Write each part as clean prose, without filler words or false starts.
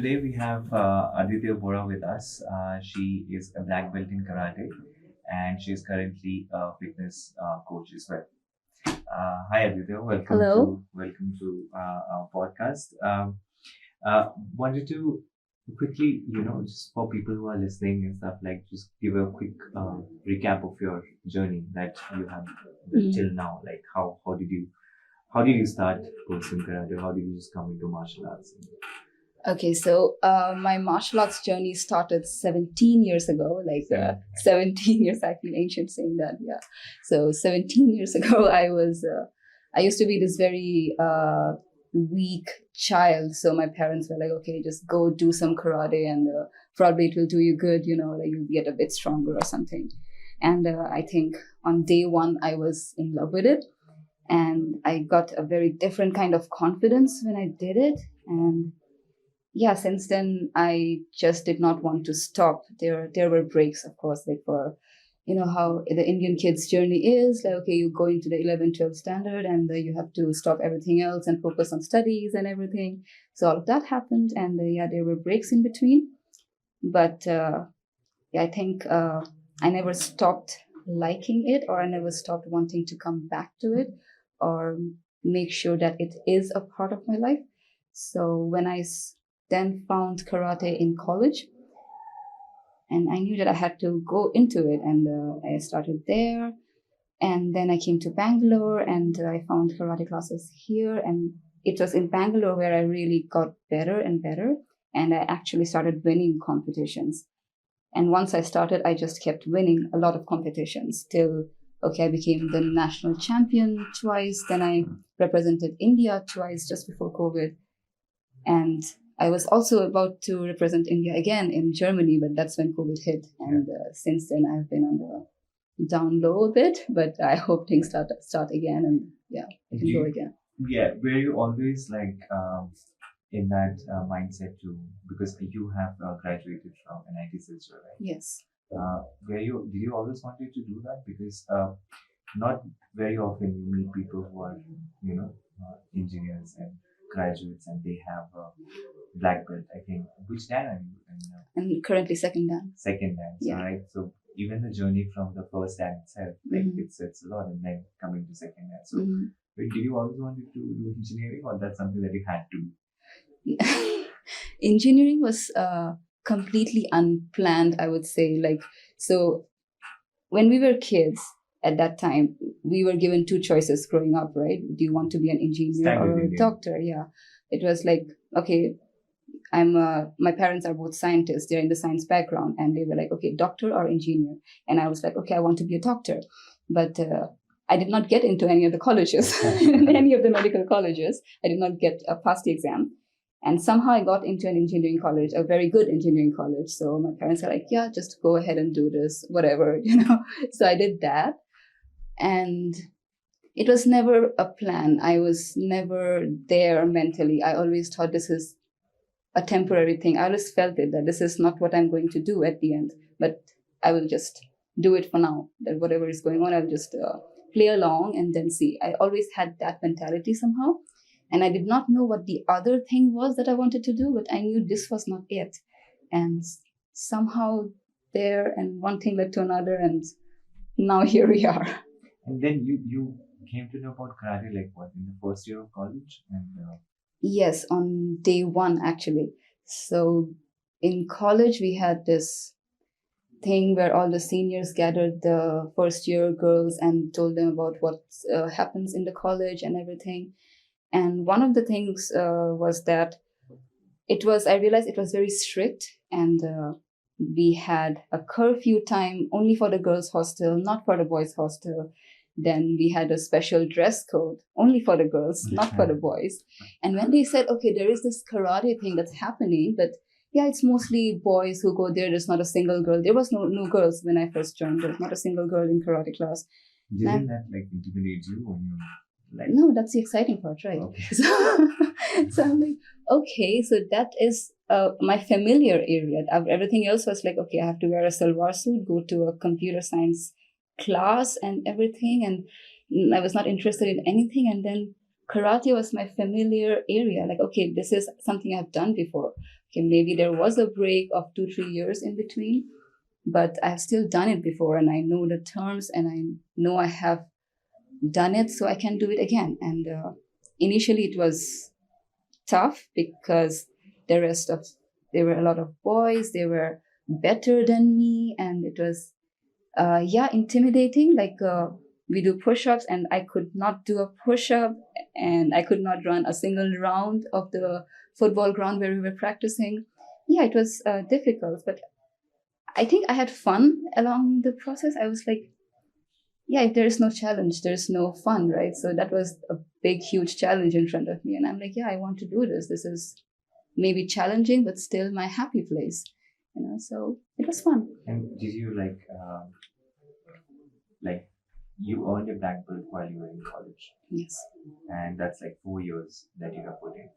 today we have Aditya Bora with us. She is a black belt in karate and she is currently a fitness coach as well. Hi Aditya, Hello. welcome to our podcast. Wanted to quickly, just for people who are listening and stuff, like just give a quick recap of your journey that you have till now. Like how did you start pursuing karate? How did you just come into martial arts? Okay, so my martial arts journey started 17 years ago, like 17 years, actually ancient saying that, yeah. So 17 years ago, I used to be this very weak child. So my parents were like, okay, just go do some karate and probably it will do you good, like you'll get a bit stronger or something. And I think on day one, I was in love with it. And I got a very different kind of confidence when I did it. And yeah, since then I just did not want to stop. There were breaks, of course, like for how the Indian kids journey is, like okay, you go into the 11, 12 standard and you have to stop everything else and focus on studies and everything. So all of that happened, and yeah, there were breaks in between. But yeah, I think I never stopped liking it, or I never stopped wanting to come back to it, or make sure that it is a part of my life. So when then found karate in college, and I knew that I had to go into it, and I started there. And then I came to Bangalore, and I found karate classes here. And it was in Bangalore where I really got better and better. And I actually started winning competitions. And once I started, I just kept winning a lot of competitions till, okay, I became the national champion twice. Then I represented India twice just before COVID. And I was also about to represent India again in Germany, but that's when COVID hit. And since then, I've been on the down low a bit, but I hope things start again, and yeah, I can go again. Yeah, were you always like in that mindset too? Because you have graduated from NIT Silchar, right? Yes. Did you always wanted to do that? Because not very often you meet people who are, engineers and graduates and they have a black belt. I think. Which dan are you in? And currently second dan. Second dan, Yeah. right? So even the journey from the first dan itself, like it's a lot, and then coming to second dan. So did you always wanted to do engineering, or that's something that you had to? Engineering was completely unplanned, I would say. Like, so when we were kids at that time, we were given two choices growing up, right? Do you want to be an engineer Standard or a Indian. doctor? Yeah. It was like, okay, my parents are both scientists. They're in the science background, and they were like, okay, doctor or engineer. And I was like, okay, I want to be a doctor. But I did not get into any of the colleges, any of the medical colleges. I did not get past the exam. And somehow I got into an engineering college, a very good engineering college. So my parents are like, yeah, just go ahead and do this, whatever, So I did that. And it was never a plan. I was never there mentally. I always thought this is a temporary thing. I always felt it, that this is not what I'm going to do at the end, but I will just do it for now. That whatever is going on, I'll just play along and then see. I always had that mentality somehow. And I did not know what the other thing was that I wanted to do, but I knew this was not it. And somehow there, and one thing led to another, and now here we are. And then you came to know about karate like what, in the first year of college, and Yes, on day one, actually. So in college, we had this thing where all the seniors gathered the first year girls and told them about what happens in the college and everything. And one of the things was that I realized it was very strict, and we had a curfew time only for the girls' hostel, not for the boys' hostel. Then we had a special dress code only for the girls, not for the boys. And when they said, okay, there is this karate thing that's happening, but yeah, it's mostly boys who go there. There's not a single girl. There was no girls when I first joined. There was not a single girl in karate class. Didn't that like intimidate you when you like? No, that's the exciting part, right? Okay. So I'm like, okay, so that is my familiar area. Everything else was like, okay, I have to wear a salwar suit, go to a computer science class and everything. And I was not interested in anything. And then karate was my familiar area. Like, okay, this is something I've done before. okay, maybe there was a break of 2-3 years in between, but I've still done it before, and I know the terms, and I know I have done it, so I can do it again. And initially, it was tough because the rest of there were a lot of boys. They were better than me, and it was intimidating. Like we do push-ups, and I could not do a push-up, and I could not run a single round of the football ground where we were practicing. Yeah, it was difficult, but I think I had fun along the process. I was like, yeah, if there's no challenge, there's no fun, right? So that was a big, huge challenge in front of me. And I'm like, yeah, I want to do this. This is maybe challenging, but still my happy place, so it was fun. And did you like you earned a black belt while you were in college, Yes. and that's like 4 years that you have put in.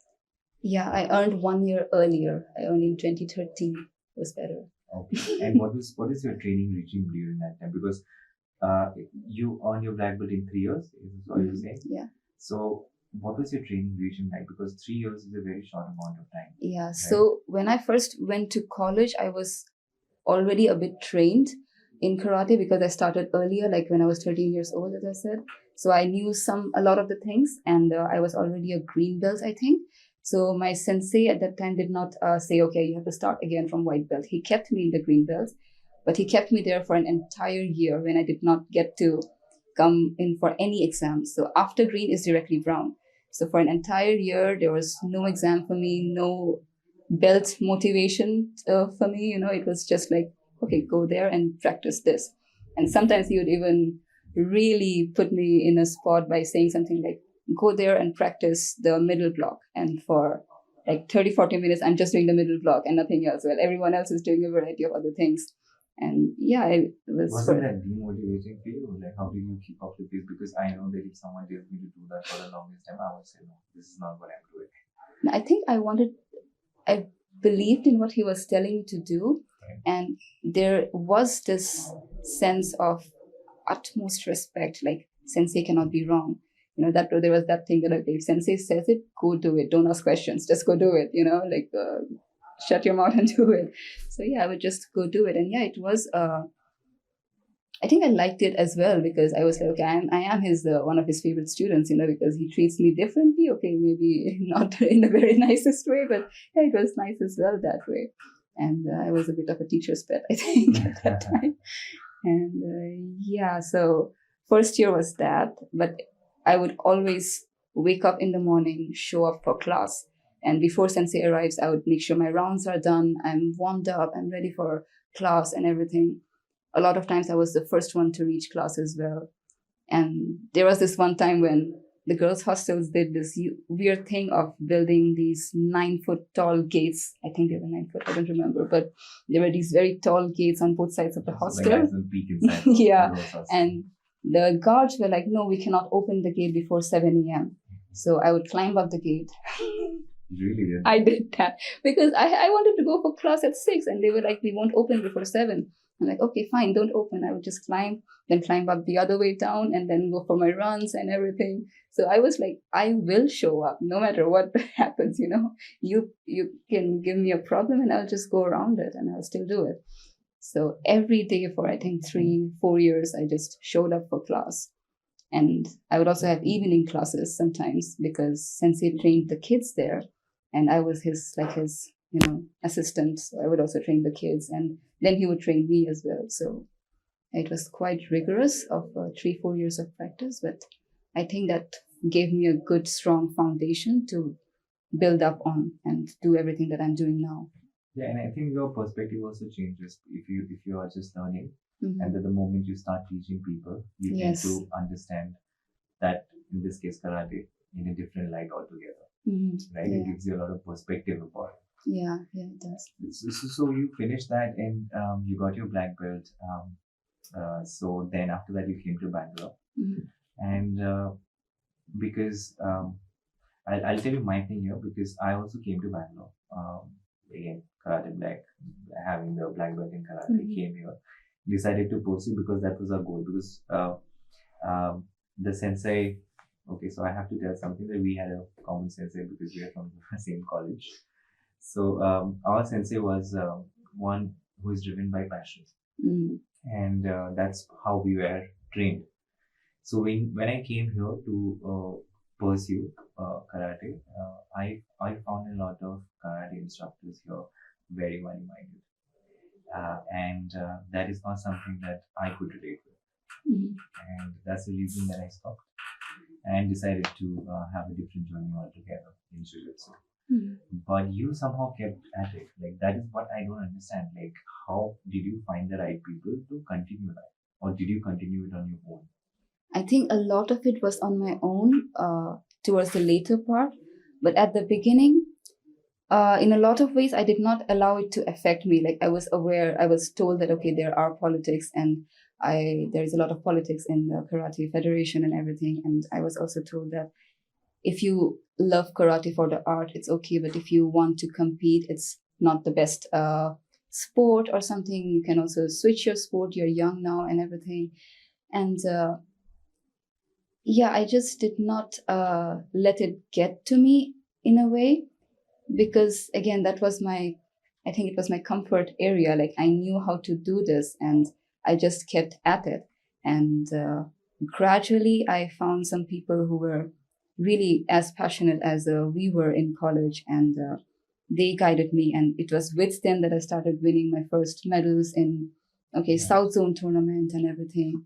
Yeah, I earned 1 year earlier. I earned in 2013. It was better. Okay. And what is your training regime during that time? Because you earned your black belt in 3 years, is what you're saying? Yeah. So what was your training regime like? Because 3 years is a very short amount of time. Yeah. So when I first went to college, I was already a bit trained in karate because I started earlier, like when I was 13 years old, as I said. So I knew a lot of the things, and I was already a green belt, I think. So my sensei at that time did not say, okay, you have to start again from white belt. He kept me in the green belt, but he kept me there for an entire year when I did not get to come in for any exams. So after green is directly brown. So for an entire year, there was no exam for me, no belt motivation for me. It was just like, okay, go there and practice this. And sometimes he would even really put me in a spot by saying something like, go there and practice the middle block. And for like 30-40 minutes, I'm just doing the middle block and nothing else. Well, everyone else is doing a variety of other things. And yeah, it was. Wasn't that demotivating for you? Like, how did you keep up with this? Because I know that if someone tells me to do that for the longest time, I would say, no, this is not what I'm doing. I think I believed in what he was telling me to do. Right. And there was this sense of utmost respect, like sensei cannot be wrong. That there was that thing that, okay, if sensei says it, go do it. Don't ask questions. Just go do it. Shut your mouth and do it. So yeah, I would just go do it. And yeah, it was. I think I liked it as well because I was like, okay, I am his one of his favorite students, because he treats me differently. Okay, maybe not in a very nicest way, but yeah, it was nice as well that way. And I was a bit of a teacher's pet, I think, at that time. And yeah, so first year was that, but I would always wake up in the morning, show up for class. And before sensei arrives, I would make sure my rounds are done. I'm warmed up. I'm ready for class and everything. A lot of times I was the first one to reach class as well. And there was this one time when the girls' hostels did this weird thing of building these 9-foot tall gates. I think they were 9 foot, I don't remember. But there were these very tall gates on both sides of the hostel. Like peak inside yeah. And the guards were like, no, we cannot open the gate before 7 a.m. So I would climb up the gate. Really did? I did that because I wanted to go for class at 6 and they were like, we won't open before 7. I'm like, okay, fine, don't open. I would just climb, then climb up the other way down and then go for my runs and everything. So I was like, I will show up no matter what happens, You can give me a problem and I'll just go around it and I'll still do it. So every day for, I think, 3-4 years, I just showed up for class. And I would also have evening classes sometimes because sensei trained the kids there. And I was his assistant. So I would also train the kids. And then he would train me as well. So it was quite rigorous of 3-4 years of practice. But I think that gave me a good, strong foundation to build up on and do everything that I'm doing now. Yeah, and I think your perspective also changes if you are just learning. Mm-hmm. And at the moment you start teaching people, you yes. tend to understand that, in this case, karate in a different light altogether. Mm-hmm. Right? Yeah. It gives you a lot of perspective about it. Yeah, it does. So you finished that and you got your black belt. So then after that you came to Bangalore. Mm-hmm. And because I'll tell you my thing here, because I also came to Bangalore. Again, karate black, having the black belt in karate, Mm-hmm. came here, decided to pursue because that was our goal. Because the sensei, okay, so I have to tell something that we had a common sensei because we are from the same college. So our sensei was one who is driven by passion, Mm. and that's how we were trained. So when I came here to pursue karate, I found a lot of karate instructors here very money-minded, and that is not something that I could relate with, Mm. and that's the reason that I stopped and decided to have a different journey altogether in jiu-jitsu. Mm. But you somehow kept at it. Like that is what I don't understand. Like how did you find the right people to continue that, or did you continue it on your own? I think a lot of it was on my own towards the later part, but at the beginning, in a lot of ways, I did not allow it to affect me. Like I was aware, I was told that okay, there are politics, and there is a lot of politics in the karate federation and everything. And I was also told that if you love karate for the art, it's okay, but if you want to compete, it's not the best sport or something. You can also switch your sport. You're young now and everything, and yeah, I just did not let it get to me in a way because again that was my, I think it was my comfort area. Like I knew how to do this and I just kept at it, and gradually I found some people who were really as passionate as we were in college, and they guided me, and it was with them that I started winning my first medals in okay Yeah. South Zone tournament and everything.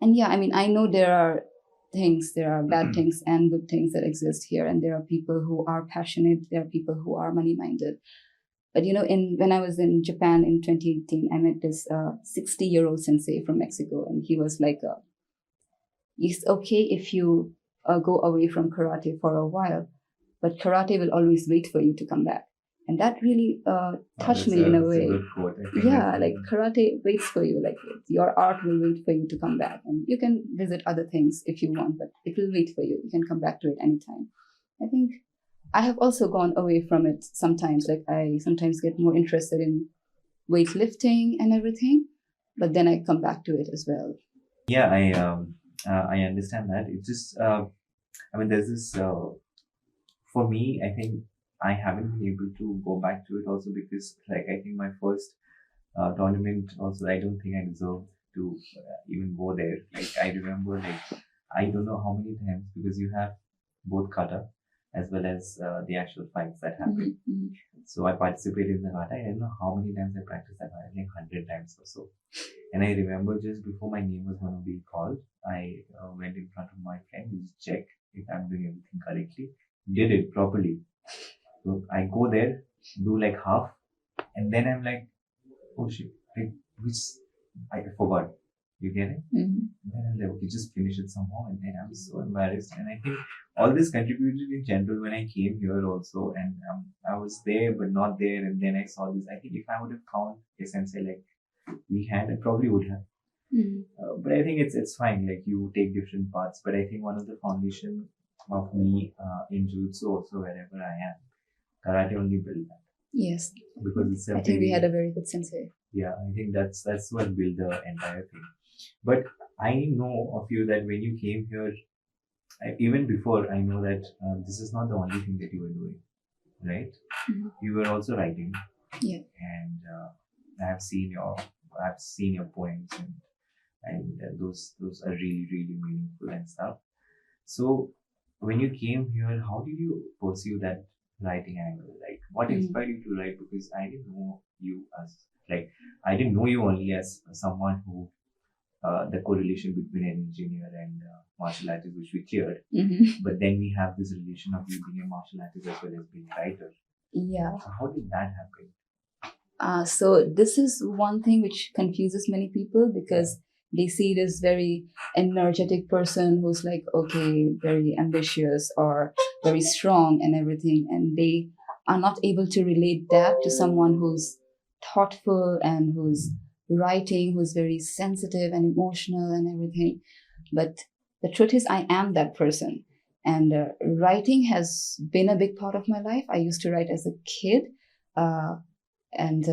And yeah, I mean, I know there are things, there are bad things and good things that exist here, and there are people who are passionate, there are people who are money minded. But you know, in when I was in Japan in 2018, I met this 60-year-old sensei from Mexico, and he was like, "It's okay if you go away from karate for a while, but karate will always wait for you to come back." And that really touched me in a That's a way. good quote. I think Yeah, that's like karate waits for you. Like your art will wait for you to come back, and you can visit other things if you want, but it will wait for you. You can come back to it anytime. I think I have also gone away from it sometimes. Like I sometimes get more interested in weightlifting and everything, but then I come back to it as well. yeah, I understand that. It's just I mean there's this for me. I think I haven't been able to go back to it also because like I think my first tournament also I don't think I deserved to even go there. Like I remember like I don't know how many times because you have both kata as well as the actual fights that happen. Mhm. So I participated in the kata. I don't know how many times I practiced that fight, like 100 times or so. And I remember just before my name was going to be called, I went in front of my friend to just check if I'm doing everything correctly. Did it properly. So I go there, do like half, and then I'm like, oh shit, like which I forgot. You get it? Mhm. Then I'm like, okay, just finish it somehow. And then I'm so embarrassed. And I think all this contributed in general when I came here also. And I was there, but not there. And then I saw this. I think if I would have found a sensei like we had, I probably would have. Mhm. But I think it's fine. Like you take different paths. But I think one of the foundation of me in Jiu-Jitsu also wherever I am, karate only built that Yes, because it's a I think we had a very very good sensei. yeah. I think that's what built the entire thing. But I know of you that when you came here, even before I know that this is not the only thing that you were doing, right? Mhm. You were also writing, Yeah. and I've seen your poems, and those are really really meaningful and stuff. So when you came here, how did you pursue that writing angle? Like, what Mhm. inspired you to write? Because I didn't know you as like I didn't know you only as someone who the correlation between an engineer and martial artist, which we cleared. Mhm. But then we have this relation of you being a martial artist as well as being a writer. Yeah. So how did that happen? So this is one thing which confuses many people because they see this very energetic person who's like, okay, very ambitious or very strong and everything, and they are not able to relate that to someone who's thoughtful and who's writing, who's very sensitive and emotional and everything. But the truth is, I am that person. And writing has been a big part of my life. I used to write as a kid. And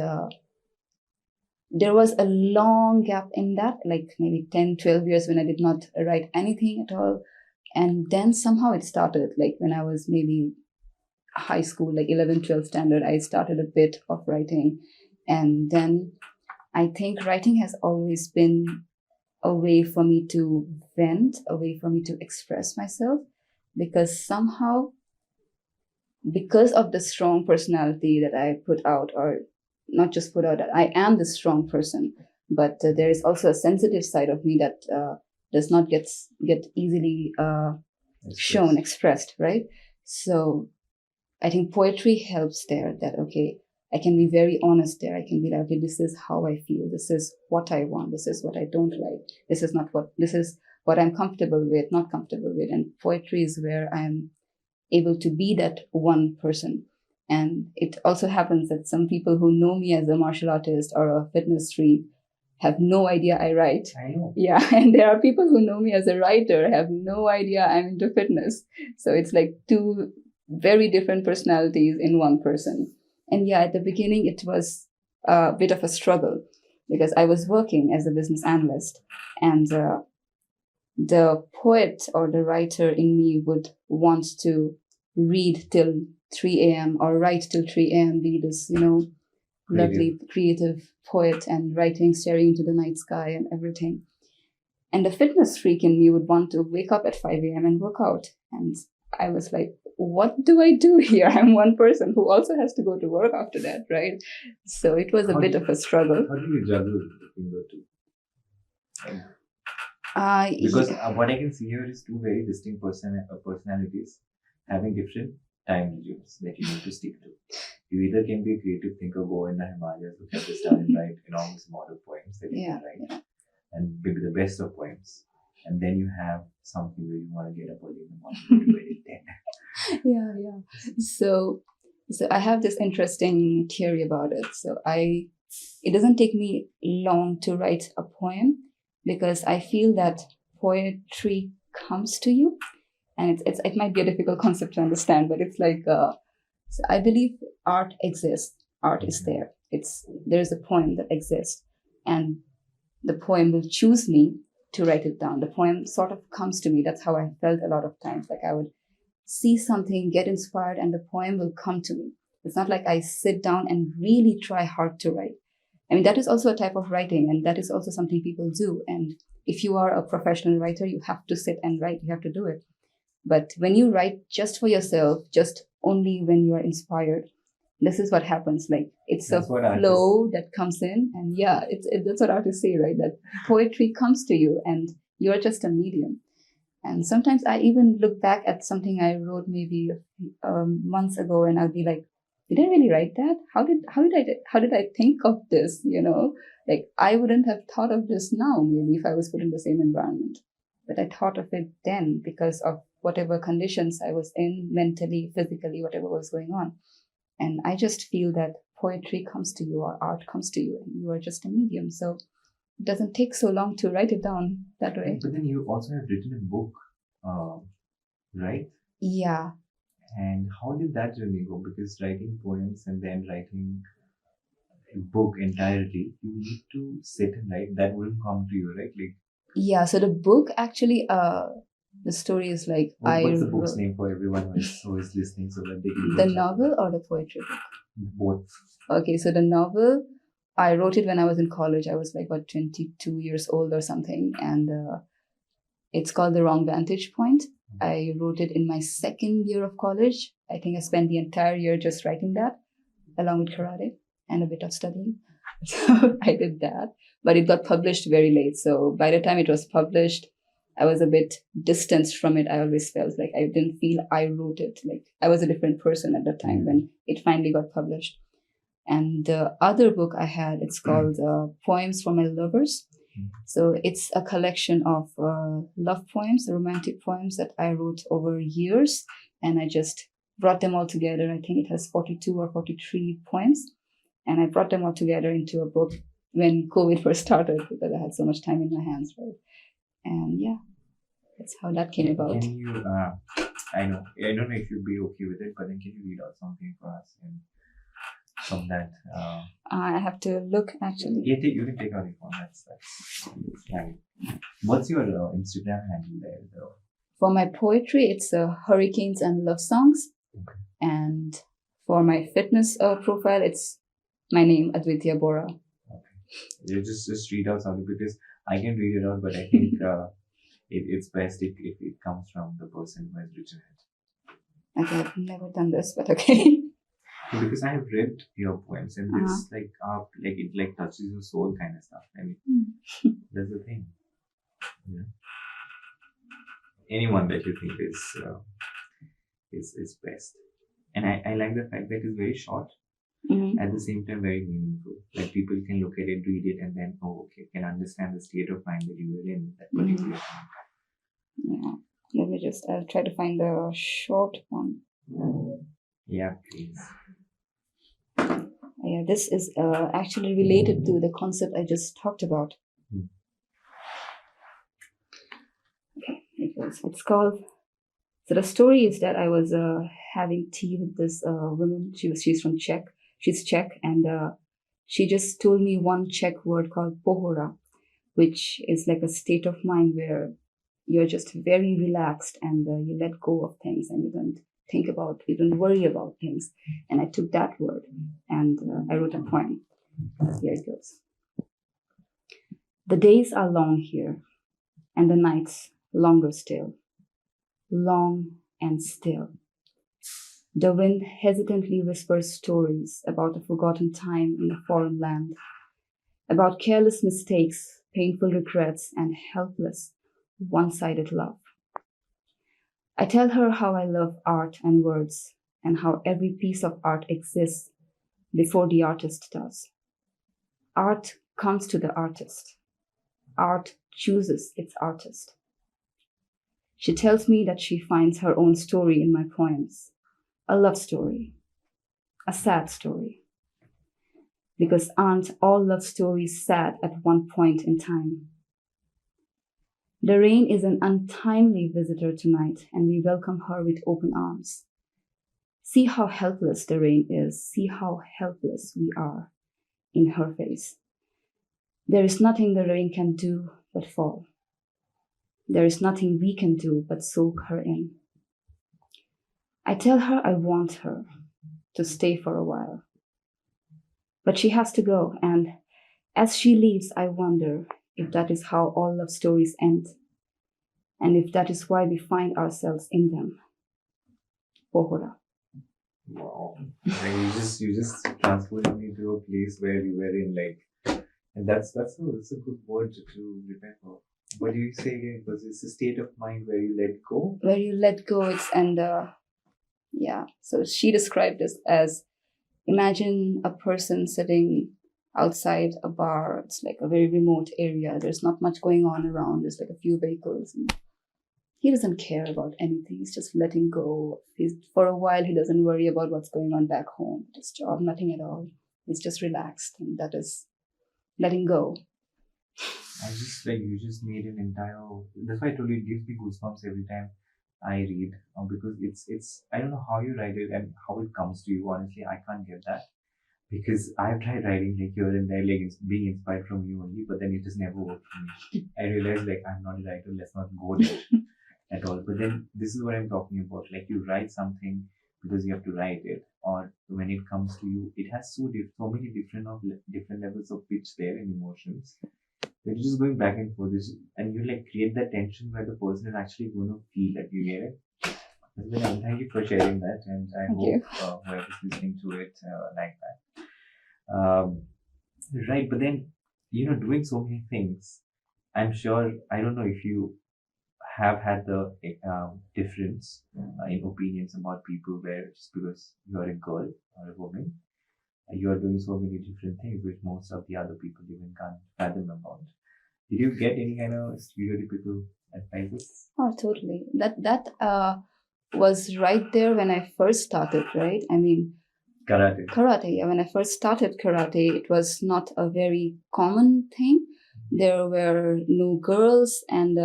there was a long gap in that, like maybe 10, 12 years when I did not write anything at all. And then somehow it started, like when I was maybe high school, like 11, 12 standard, I started a bit of writing. And then I think writing has always been a way for me to vent, a way for me to express myself, because somehow, because of the strong personality that I put out, or not just put out, I am the strong person, but there is also a sensitive side of me that does not get easily shown, expressed, right? So I think poetry helps there, that okay, I can be very honest there. I can be like, okay, this is how I feel. This is what I want. This is what I don't like. This is what I'm comfortable with, not comfortable with. And poetry is where I'm able to be that one person. And it also happens that some people who know me as a martial artist or a fitness freak have no idea I write. I know. Yeah. And there are people who know me as a writer, have no idea I'm into fitness. So it's like two very different personalities in one person. And yeah, at the beginning, it was a bit of a struggle because I was working as a business analyst, and the poet or the writer in me would want to read till 3 a.m. or write till 3 a.m., be this, lovely creative poet and writing, staring into the night sky and everything. And the fitness freak in me would want to wake up at 5 a.m. and work out. And I was like, what do I do here? I'm one person who also has to go to work after that, right? So it was a bit of a struggle. How do you juggle between the two? Because what I can see here is two very distinct personalities having different time regimes that you need to stick to. You either can be a creative thinker, go in the Himalayas, look at the star and write enormous amount of poems that you can write, and maybe the best of poems. And then you have something where you want to get up early in the morning and do it at 10. Yeah. So I have this interesting theory about it. So it doesn't take me long to write a poem because I feel that poetry comes to you, and it might be a difficult concept to understand, but it's like so I believe art exists. Art is there. There's a poem that exists, and the poem will choose me to write it down. The poem sort of comes to me. That's how I felt a lot of times. Like I would see something, get inspired, and the poem will come to me. It's not like I sit down and really try hard to write. I mean, that is also a type of writing, and that is also something people do. And if you are a professional writer, you have to sit and write. You have to do it. But when you write just for yourself, just only when you are inspired, this is what happens. Like it's a flow that comes in, and yeah, that's what artists say, right? That poetry comes to you, and you're just a medium. And sometimes I even look back at something I wrote maybe months ago, and I'll be like, did I really write that? How did I think of this? Like I wouldn't have thought of this now, maybe if I was put in the same environment. But I thought of it then because of whatever conditions I was in, mentally, physically, whatever was going on. And I just feel that poetry comes to you or art comes to you, and you are just a medium. So it doesn't take so long to write it down that way. But then you also have written a book, right? Yeah. And how did that journey go? Because writing poems and then writing a book entirely, you need to sit and write. That wouldn't come to you, right? Like. Yeah. So the book actually, the story is like what's the book's name for everyone who is listening, so that they can. The novel or the poetry book? Both. Okay, so the novel, I wrote it when I was in college. I was like about 22 years old or something, and it's called The Wrong Vantage Point. I wrote it in my second year of college. I think I spent the entire year just writing that, along with karate and a bit of studying. So I did that, but it got published very late. So by the time it was published, I was a bit distanced from it. I always felt like I didn't feel I wrote it. Like I was a different person at the time when it finally got published. And the other book I had, it's called Poems for My Lovers. So it's a collection of love poems, romantic poems that I wrote over years. And I just brought them all together. I think it has 42 or 43 poems. And I brought them all together into a book when COVID first started because I had so much time in my hands, right? And yeah, that's how that came about. Can you, I don't know if you'd be okay with it, but then can you read out something for us from that? I have to look actually. Yeah, you can take out your phone. That's right. What's your Instagram handle there though? For my poetry, it's Hurricanes and Love Songs. Okay. And for my fitness profile, it's my name, Advitya Bora. You just read out something because I can read it out, but I think it's best if it comes from the person who has written it. Okay, I've never done this, but okay. Because I have read your poems and it's like it touches your soul kind of stuff. I mean, that's the thing. Yeah. Anyone that you think is best, and I like the fact that it's very short. At the same time very meaningful. Like people can look at it, read it, and then can understand the state of mind that you were in that particular time. Yeah. Let me I'll try to find the short one. Yeah, please. Yeah, this is actually related to the concept I just talked about. Okay, it's called. So the story is that I was having tea with this woman. She's from Czech. She's Czech, and she just told me one Czech word called pohora, which is like a state of mind where you're just very relaxed and you let go of things and you don't worry about things. And I took that word and I wrote a poem. Here it goes. The days are long here, and the nights longer still, long and still. The wind hesitantly whispers stories about a forgotten time in a foreign land, about careless mistakes, painful regrets, and helpless, one-sided love. I tell her how I love art and words, and how every piece of art exists before the artist does. Art comes to the artist. Art chooses its artist. She tells me that she finds her own story in my poems. A love story, a sad story. Because aren't all love stories sad at one point in time? The rain is an untimely visitor tonight, and we welcome her with open arms. See how helpless the rain is. See how helpless we are in her face. There is nothing the rain can do but fall. There is nothing we can do but soak her in. I tell her I want her to stay for a while. But she has to go, and as she leaves, I wonder if that is how all love stories end, and if that is why we find ourselves in them. Pohora. Wow. Like you just transported me to a place where you were in, like, and that's a good word to remember. What do you say again? Because it's a state of mind where you let go. Where you let go, yeah. So she described this as, imagine a person sitting outside a bar. It's like a very remote area. There's not much going on around. There's like a few vehicles. And he doesn't care about anything. He's just letting go. For a while, he doesn't worry about what's going on back home. His job, nothing at all. He's just relaxed. And that is letting go. I just like you just made an entire. That's why I told you it gives me goosebumps every time I read, because it's I don't know how you write it and how it comes to you. Honestly, I can't get that because I've tried writing like here and there, like it's being inspired from you only, but then it just never worked for me. I realized like I'm not a writer. Let's not go there at all. But then this is what I'm talking about. Like you write something because you have to write it, or when it comes to you, it has so many different levels of pitch there and emotions. You're just going back and forth, and you like create that tension where the person is actually going to feel that you get it. Thank you for sharing that, and I hope whoever's listening to it like that. Right, but then doing so many things, I'm sure. I don't know if you have had the difference in opinions about people where just because you're a girl or a woman, you are doing so many different things which most of the other people even can't fathom about. Did you get any kind of stereotypical advices? Oh, totally. That was right there when I first started, right? I mean, karate. Karate. Yeah, when I first started karate, it was not a very common thing. There were no girls, and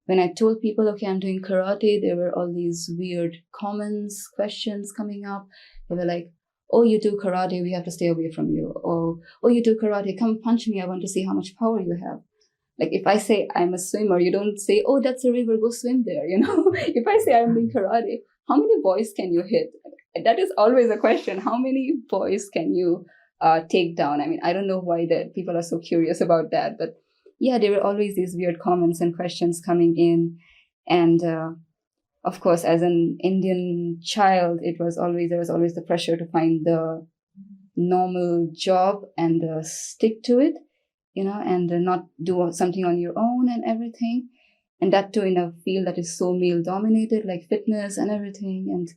when I told people, okay, I'm doing karate, there were all these weird comments, questions coming up. They were like, oh, you do karate, we have to stay away from you. Oh, you do karate, come punch me, I want to see how much power you have. Like if I say I'm a swimmer, you don't say, oh, that's a river, go swim there, If I say I'm doing karate, how many boys can you hit? that is always a question. How many boys can you take down? I mean, I don't know why that people are so curious about that, but yeah, there were always these weird comments and questions coming in. And of course, as an Indian child, there was always the pressure to find the normal job and stick to it, and not do something on your own and everything. And that too in a field that is so male dominated, like fitness and everything. And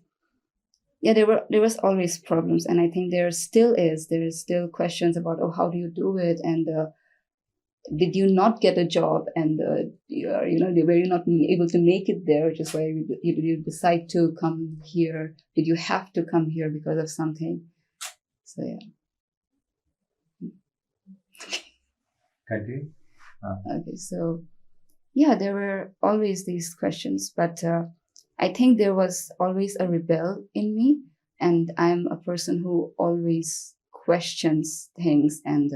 yeah, there was always problems, and I think there is still questions about, oh, how do you do it, and did you not get a job, and were you not able to make it there, which is why you decide to come here? Did you have to come here because of something? So yeah. Continue. Okay, so yeah, there were always these questions, but I think there was always a rebel in me, and I'm a person who always questions things, and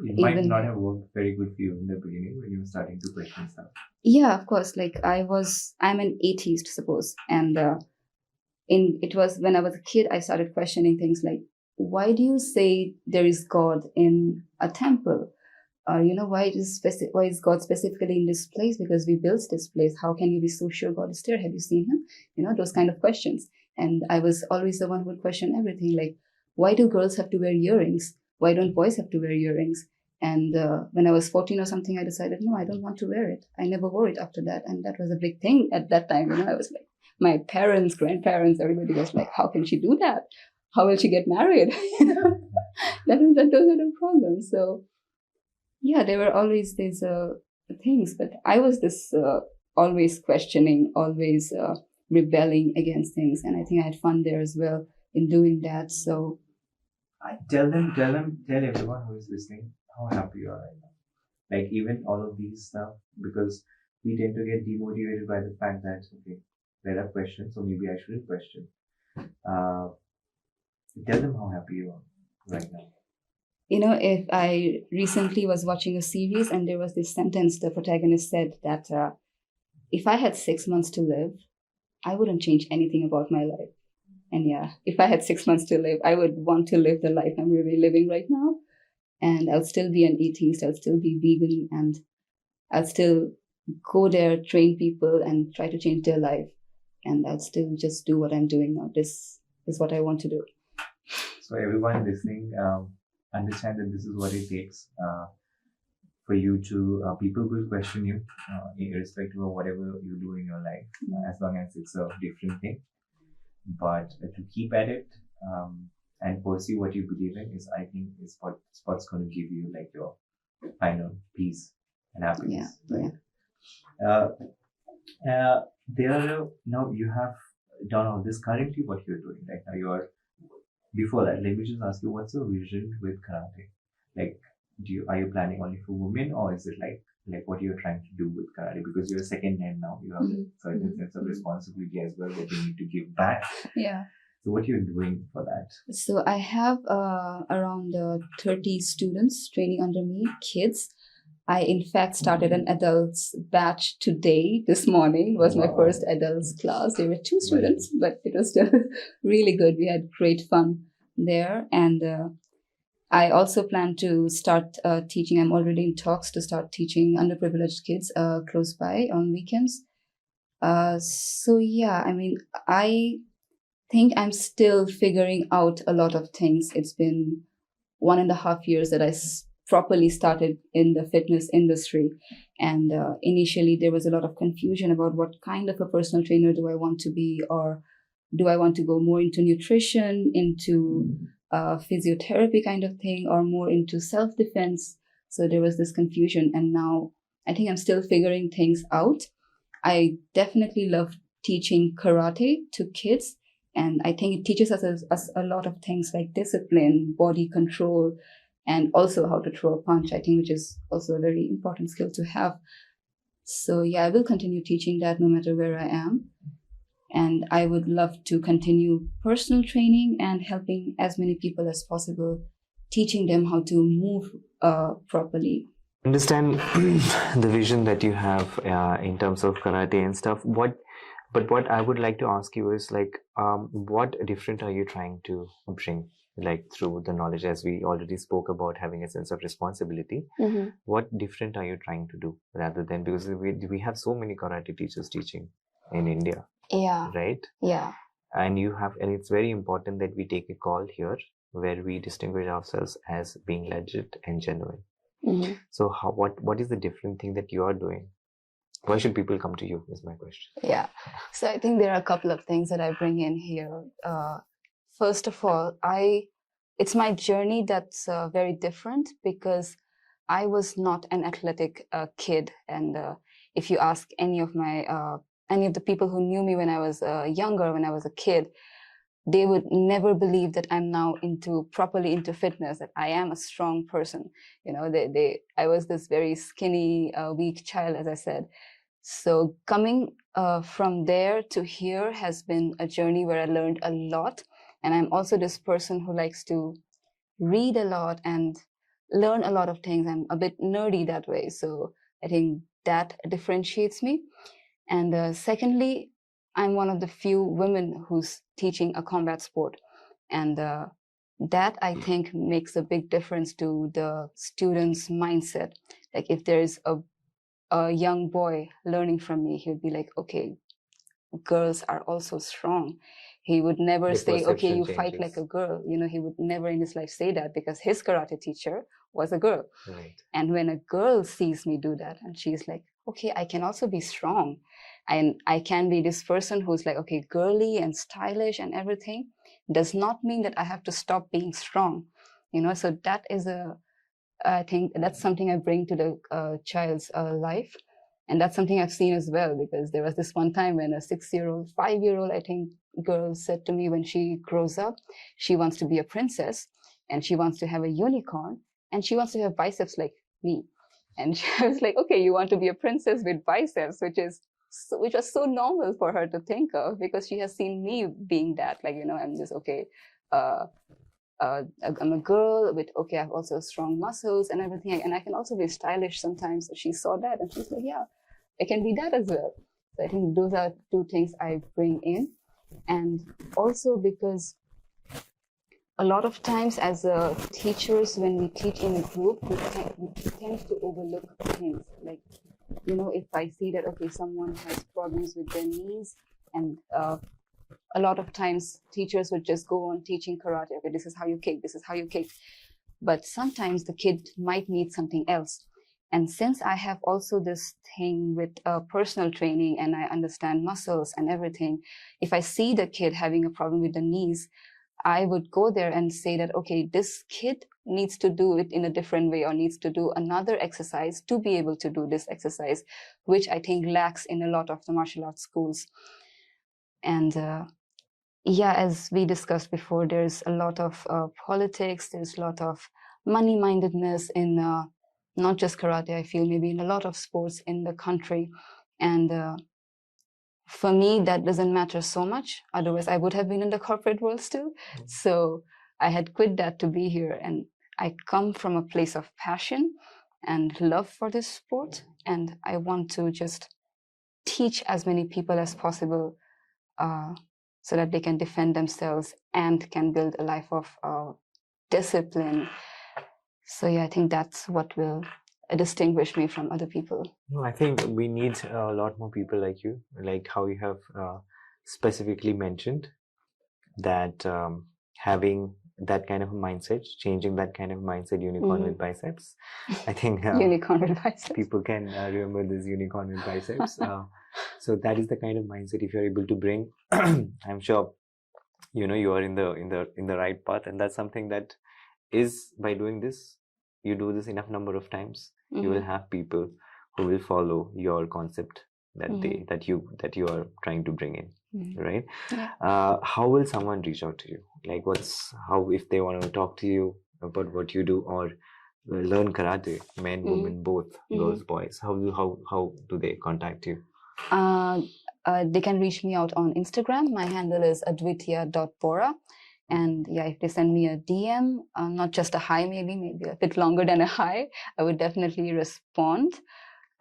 it might not have worked very good for you in the beginning when you were starting to question stuff. Yeah, of course. Like I'm an atheist, suppose, and it was when I was a kid, I started questioning things like, why do you say there is God in a temple? Why is God specifically in this place? Because we built this place. How can you be so sure God is there? Have you seen him? Those kind of questions. And I was always the one who would question everything. Like, why do girls have to wear earrings? Why don't boys have to wear earrings? And when I was 14 or something, I decided, no, I don't want to wear it. I never wore it after that. And that was a big thing at that time. I was like, my parents, grandparents, everybody was like, how can she do that? How will she get married? Those are the problems. So yeah, there were always these things, but I was this always questioning, always rebelling against things, and I think I had fun there as well in doing that. So tell everyone who is listening how happy you are right now. Like even all of these stuff, because we tend to get demotivated by the fact that okay, there are questions, so maybe I shouldn't question. Tell them how happy you are right now. If I recently was watching a series and there was this sentence, the protagonist said that if I had 6 months to live, I wouldn't change anything about my life. And yeah, if I had 6 months to live, I would want to live the life I'm really living right now. And I'll still be an atheist, I'll still be vegan, and I'll still go there, train people, and try to change their life. And I'll still just do what I'm doing now. This is what I want to do. So everyone listening, understand that this is what it takes for you to, people will question you irrespective of whatever you do in your life, as long as it's a different thing. But to keep at it and pursue what you believe in is what's going to give you like your final peace and happiness. Yeah. Now you have done all this. Currently what you're doing right now, before that, let me just ask you, what's your vision with karate? Like, are you planning only for women, or is it like what you're trying to do with karate? Because you're a second hand now, you have a certain sense of responsibility as well that you need to give back. Yeah. So what you're doing for that? So I have around 30 students training under me, kids. I in fact started an adults batch today, this morning. It was my first adults class. There were 2 students, but it was still really good. We had great fun there. And I also plan to start teaching. I'm already in talks to start teaching underprivileged kids close by on weekends. So yeah, I mean, I think I'm still figuring out a lot of things. It's been 1.5 years that I properly started in the fitness industry. And initially there was a lot of confusion about what kind of a personal trainer do I want to be, or do I want to go more into nutrition, into physiotherapy kind of thing, or more into self-defense. So there was this confusion, and now I think I'm still figuring things out. I definitely love teaching karate to kids, and I think it teaches us a lot of things like discipline, body control, and also how to throw a punch, I think, which is also a very important skill to have. So yeah, I will continue teaching that no matter where I am. And I would love to continue personal training and helping as many people as possible, teaching them how to move properly. Understand the vision that you have in terms of karate and stuff. What But what I would like to ask you is like, what different are you trying to bring, like through the knowledge, as we already spoke about having a sense of responsibility? What different are you trying to do rather than, because we have so many karate teachers teaching in India, Yeah. right? Yeah. And it's very important that we take a call here where we distinguish ourselves as being legit and genuine. So what is the different thing that you are doing? Why should people come to you is my question. Yeah. So I think there are a couple of things that I bring in here. First of all, it's my journey that's very different because I was not an athletic kid. And if you ask any of the people who knew me when I was younger, when I was a kid, they would never believe that I'm now properly into fitness, that I am a strong person. You know, I was this very skinny, weak child, as I said. So coming from there to here has been a journey where I learned a lot. And I'm also this person who likes to read a lot and learn a lot of things. I'm a bit nerdy that way. So I think that differentiates me. And secondly, I'm one of the few women who's teaching a combat sport. And that I think makes a big difference to the students' mindset. Like if there's a young boy learning from me, he would be like, okay, girls are also strong. He would never say, okay, you fight like a girl. You know, he would never in his life say that because his karate teacher was a girl. Right. And when a girl sees me do that and she's like, okay, I can also be strong. And I can be this person who's like, okay, girly and stylish and everything, does not mean that I have to stop being strong. You know, so that is I think that's something I bring to the child's life. And that's something I've seen as well, because there was this one time when a 6-year-old, 5-year-old, I think, girl said to me when she grows up, she wants to be a princess and she wants to have a unicorn and she wants to have biceps like me. And I was like, okay, you want to be a princess with biceps, which was so normal for her to think of because she has seen me being that. Like, you know, I'm just, okay, I'm a girl with, okay, I have also strong muscles and everything. And I can also be stylish sometimes. So she saw that and she's like, yeah, I can be that as well. So I think those are two things I bring in. And also because a lot of times as teachers, when we teach in a group, we tend to overlook things. Like, you know, if I see that, okay, someone has problems with their knees, and a lot of times teachers would just go on teaching karate. Okay, this is how you kick, this is how you kick. But sometimes the kid might need something else. And since I have also this thing with personal training and I understand muscles and everything, if I see the kid having a problem with the knees, I would go there and say that, okay, this kid needs to do it in a different way or needs to do another exercise to be able to do this exercise, which I think lacks in a lot of the martial arts schools. And yeah, as we discussed before, there's a lot of politics, there's a lot of money-mindedness in not just karate, I feel maybe in a lot of sports in the country. And for me, that doesn't matter so much. Otherwise, I would have been in the corporate world still. So I had quit that to be here. And I come from a place of passion and love for this sport. And I want to just teach as many people as possible so that they can defend themselves and can build a life of discipline. So yeah, I think that's what will distinguish me from other people. No, I think we need a lot more people like you, like how you have specifically mentioned that having that kind of a mindset, changing that kind of mindset, unicorn with biceps. I think unicorn with biceps. People can remember this unicorn with biceps. So that is the kind of mindset if you're able to bring. I'm sure you know you are in the right path, and that's something that is by doing this. You do this enough number of times, you will have people who will follow your concept that that you are trying to bring in, right? Yeah. How will someone reach out to you? Like, how if they want to talk to you about what you do or learn karate, men, women, both, girls, boys? How do they contact you? They can reach me out on Instagram. My handle is advitya.bora. And yeah, if they send me a DM, not just a hi, maybe a bit longer than a hi, I would definitely respond.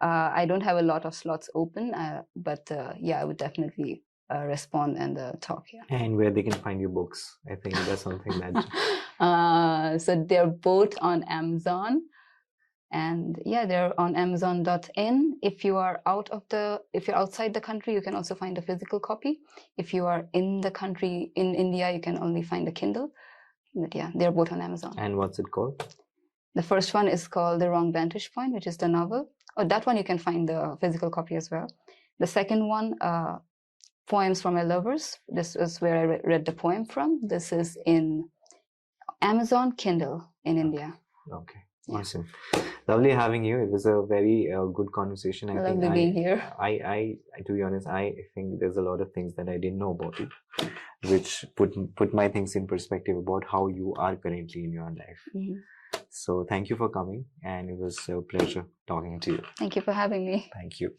I don't have a lot of slots open, but yeah, I would definitely respond and talk. Yeah. And where they can find your books. I think that's something that. So they're both on Amazon. And yeah, they're on Amazon.in. If you're outside the country, you can also find a physical copy. If you are in the country, in India, you can only find the Kindle. But yeah, they're both on Amazon. And what's it called? The first one is called The Wrong Vantage Point, which is the novel. Oh, that one you can find the physical copy as well. The second one, Poems for My Lovers. This is where I read the poem from. This is in Amazon Kindle in India. Okay. Awesome. Lovely having you. It was a very good conversation. I Lovely being here. I, to be honest, I think there's a lot of things that I didn't know about you, which put my things in perspective about how you are currently in your life. Mm-hmm. So thank you for coming, and it was a pleasure talking to you. Thank you for having me. Thank you.